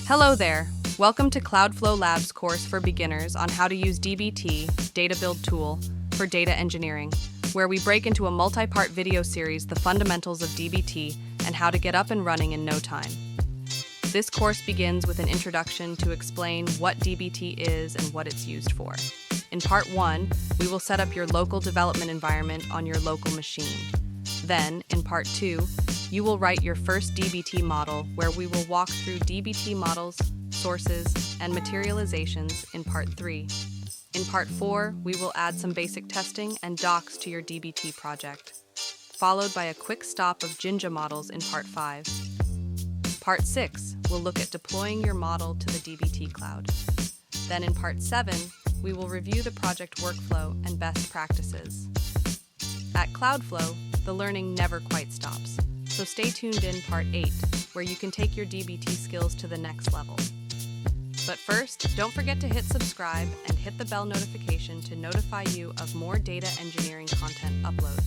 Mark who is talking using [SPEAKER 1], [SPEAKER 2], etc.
[SPEAKER 1] Hello there. Welcome to Cloudflow Labs course for beginners on how to use DBT, Data Build Tool, for data engineering, where we break into a multi-part video series the fundamentals of DBT and how to get up and running in no time. This course begins with an introduction to explain what DBT is and what it's used for. In Part 1, we will set up your local development environment on your local machine. Then, in Part 2, you will write your first DBT model, where we will walk through DBT models, sources, and materializations in Part 3. In Part 4, we will add some basic testing and docs to your DBT project, followed by a quick stop of Jinja models in Part 5. Part 6 will look at deploying your model to the DBT cloud. Then in Part 7, we will review the project workflow and best practices. At Cloudflow, the learning never quite stops, so stay tuned in Part 8, where you can take your DBT skills to the next level. But first, don't forget to hit subscribe and hit the bell notification to notify you of more data engineering content uploads.